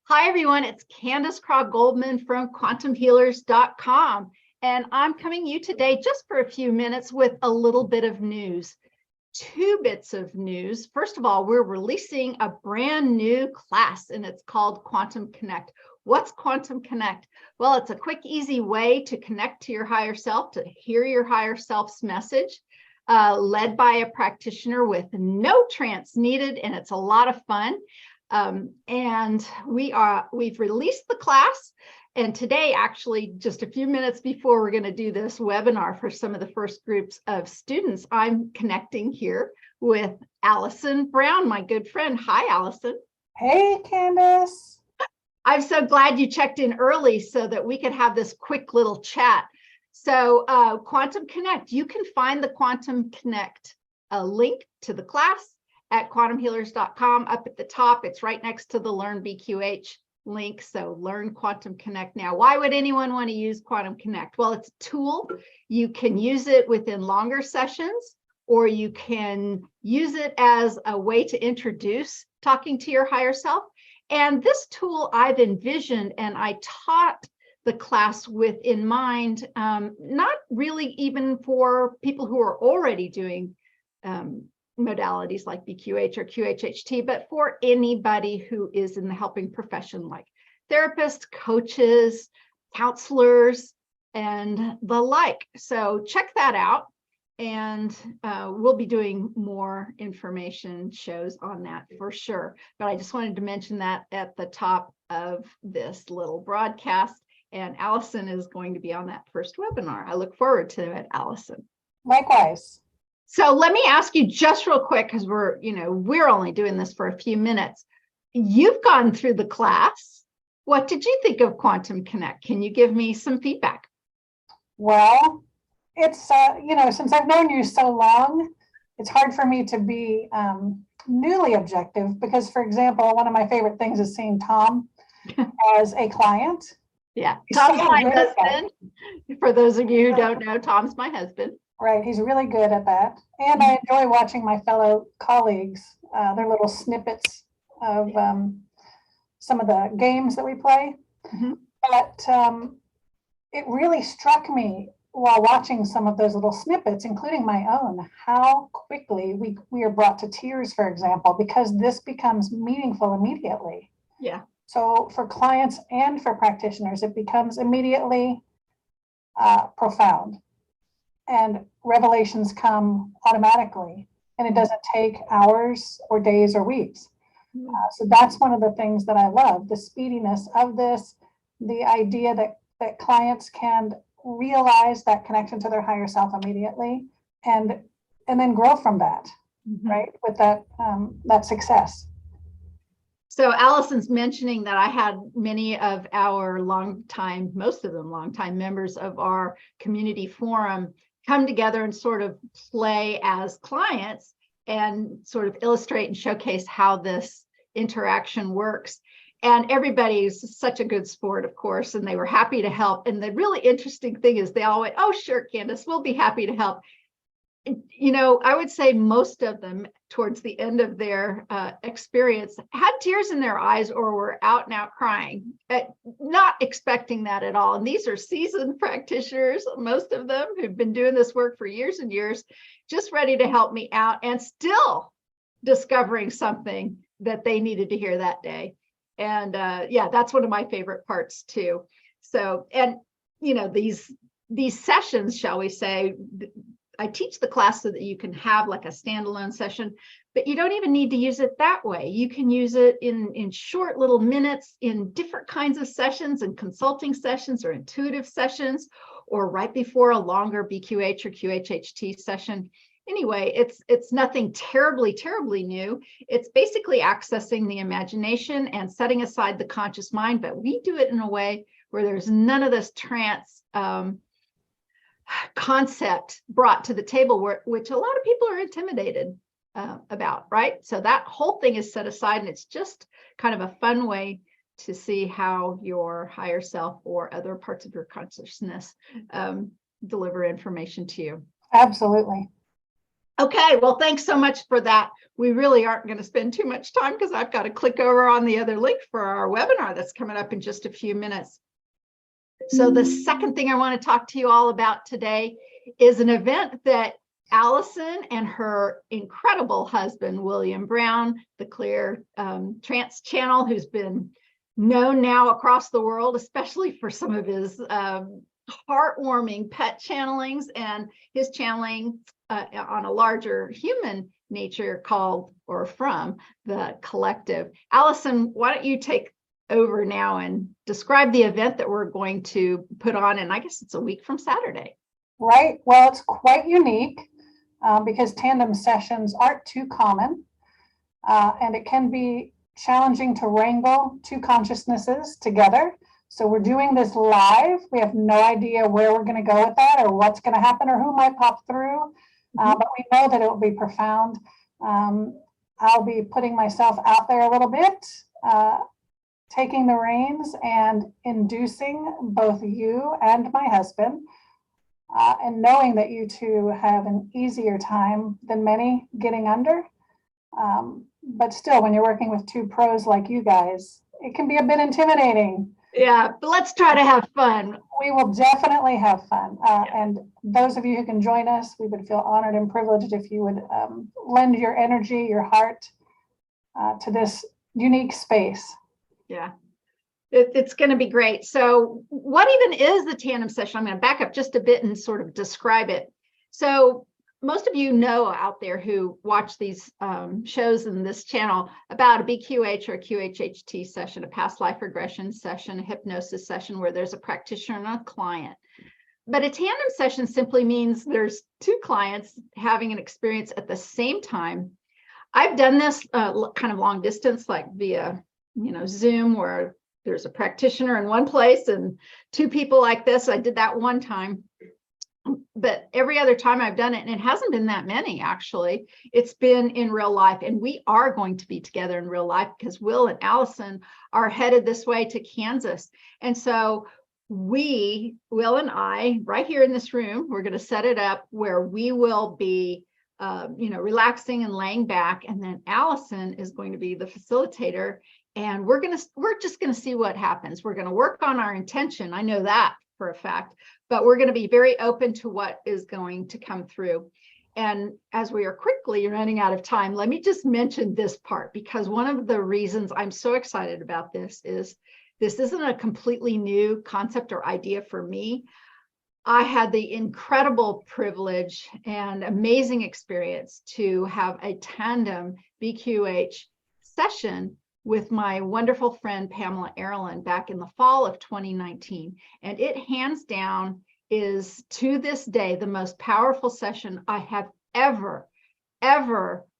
Hi, everyone. It's Candace Craw-Goldman from quantumhealers.com. And I'm coming to you today just for a few minutes with a little bit of news. Two bits of news. First of all, we're releasing a brand new class, and it's called Quantum Connect. What's Quantum Connect? Well, it's a quick, easy way to connect to your higher self, to hear your higher self's message, led by a practitioner with no trance needed, and it's a lot of fun. And we've released the class, and today, actually, just a few minutes before we're going to do this webinar for some of the first groups of students, I'm connecting here with Allison Brown, my good friend. Hi, Allison. Hey, Candace. I'm so glad you checked in early so that we could have this quick little chat. So Quantum Connect, you can find the Quantum Connect link to the class at quantumhealers.com. Up at the top, it's right next to the Learn BQH link. So Learn Quantum Connect now. Why would anyone want to use Quantum Connect? Well, it's a tool. You can use it within longer sessions, or you can use it as a way to introduce talking to your higher self. And this tool I've envisioned, and I taught the class with in mind, not really even for people who are already doing modalities like BQH or QHHT, but for anybody who is in the helping profession, like therapists, coaches, counselors, and the like. So check that out. And we'll be doing more information shows on that for sure. But I just wanted to mention that at the top of this little broadcast. And Allison is going to be on that first webinar. I look forward to it, Allison. Likewise. So let me ask you just real quick, because we're only doing this for a few minutes. You've gone through the class. What did you think of Quantum Connect? Can you give me some feedback? Well, it's, since I've known you so long, it's hard for me to be newly objective because, for example, one of my favorite things is seeing Tom as a client. Yeah, Tom's my husband. For those of you who don't know, Tom's my husband. Right, he's really good at that. And I enjoy watching my fellow colleagues, their little snippets of some of the games that we play. Mm-hmm. But it really struck me while watching some of those little snippets, including my own, how quickly we are brought to tears, for example, because this becomes meaningful immediately. Yeah. So for clients and for practitioners, it becomes immediately profound. And revelations come automatically, and it doesn't take hours or days or weeks. So that's one of the things that I love, the speediness of this, the idea that clients can realize that connection to their higher self immediately and then grow from that, right, with that success. So Allison's mentioning that I had many of our most of them longtime members of our community forum come together and sort of play as clients and sort of illustrate and showcase how this interaction works. And everybody is such a good sport, of course, and they were happy to help. And the really interesting thing is they all went, "Oh, sure, Candace, we'll be happy to help." I would say most of them towards the end of their experience had tears in their eyes or were out and out crying, not expecting that at all. And these are seasoned practitioners, most of them who've been doing this work for years and years, just ready to help me out and still discovering something that they needed to hear that day. And yeah, that's one of my favorite parts too. So, and these sessions, shall we say, I teach the class so that you can have like a standalone session, but you don't even need to use it that way. You can use it in short little minutes in different kinds of sessions and consulting sessions or intuitive sessions, or right before a longer BQH or QHHT session. Anyway, it's nothing terribly new. It's basically accessing the imagination and setting aside the conscious mind, but we do it in a way where there's none of this trance concept brought to the table, which a lot of people are intimidated about, right? So that whole thing is set aside, and it's just kind of a fun way to see how your higher self or other parts of your consciousness deliver information to you. Absolutely. Okay, well, thanks so much for that. We really aren't going to spend too much time because I've got to click over on the other link for our webinar that's coming up in just a few minutes. So the second thing I want to talk to you all about today is an event that Allison and her incredible husband, William Brown, the Clear Trance channel, who's been known now across the world, especially for some of his heartwarming pet channelings and his channeling on a larger human nature called or from the collective. Allison, why don't you take over now and describe the event that we're going to put on, and I guess it's a week from Saturday. Right. Well, it's quite unique because tandem sessions aren't too common, and it can be challenging to wrangle two consciousnesses together. So we're doing this live. We have no idea where we're going to go with that or what's going to happen or who might pop through, but we know that it will be profound. I'll be putting myself out there a little bit, taking the reins and inducing both you and my husband, and knowing that you two have an easier time than many getting under. But still, when you're working with two pros like you guys, it can be a bit intimidating. Yeah, but let's try to have fun. We will definitely have fun. And those of you who can join us, we would feel honored and privileged if you would lend your energy, your heart to this unique space. Yeah, it's going to be great. So what even is the tandem session? I'm going to back up just a bit and sort of describe it. So most of you know out there who watch these shows in this channel about a BQH or QHHT session, a past life regression session, a hypnosis session where there's a practitioner and a client. But a tandem session simply means there's two clients having an experience at the same time. I've done this kind of long distance, like via Zoom, where there's a practitioner in one place and two people like this. I did that one time, but every other time I've done it, and it hasn't been that many actually, it's been in real life. And we are going to be together in real life because Will and Allison are headed this way to Kansas. And so we, Will and I, right here in this room, we're going to set it up where we will be relaxing and laying back. And then Allison is going to be the facilitator. And we're just going to see what happens. We're going to work on our intention. I know that for a fact, but we're going to be very open to what is going to come through. And as we are quickly running out of time, let me just mention this part, because one of the reasons I'm so excited about this is this isn't a completely new concept or idea for me. I had the incredible privilege and amazing experience to have a tandem BQH session with my wonderful friend Pamela Aaralyn back in the fall of 2019. And it hands down is to this day the most powerful session I have ever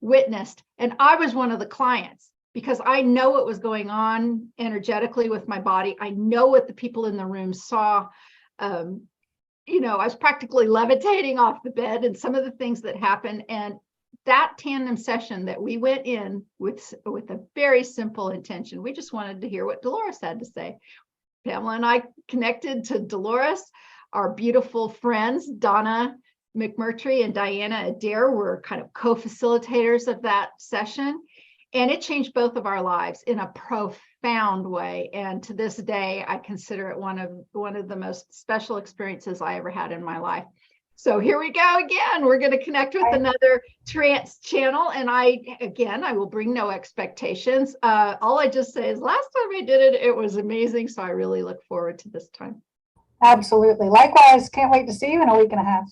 witnessed. And I was one of the clients because I know what was going on energetically with my body. I know what the people in the room saw. I was practically levitating off the bed and some of the things that happened. And that tandem session that we went in with a very simple intention. We just wanted to hear what Dolores had to say. Pamela and I connected to Dolores. Our beautiful friends, Donna McMurtry and Diana Adair, were kind of co-facilitators of that session. And it changed both of our lives in a profound way. And to this day, I consider it one of the most special experiences I ever had in my life. So here we go again. We're going to connect with another trance channel. And I will bring no expectations. All I just say is last time I did it, it was amazing. So I really look forward to this time. Absolutely. Likewise, can't wait to see you in a week and a half.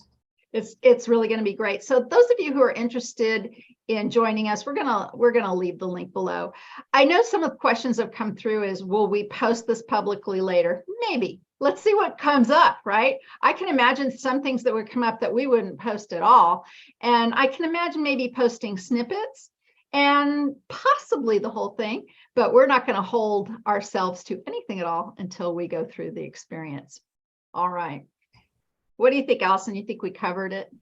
It's really going to be great. So those of you who are interested in joining us, we're gonna leave the link below. I know some of the questions that have come through is, will we post this publicly later? Maybe. Let's see what comes up, right? I can imagine some things that would come up that we wouldn't post at all. And I can imagine maybe posting snippets and possibly the whole thing, but we're not going to hold ourselves to anything at all until we go through the experience. All right. What do you think, Allison? You think we covered it?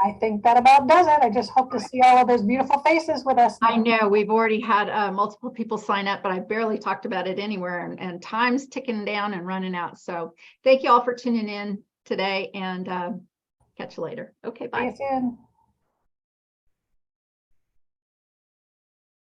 I think that about does it. I just hope to see all of those beautiful faces with us. I know we've already had multiple people sign up, but I barely talked about it anywhere, and time's ticking down and running out. So thank you all for tuning in today, and catch you later. Okay, bye. See you soon.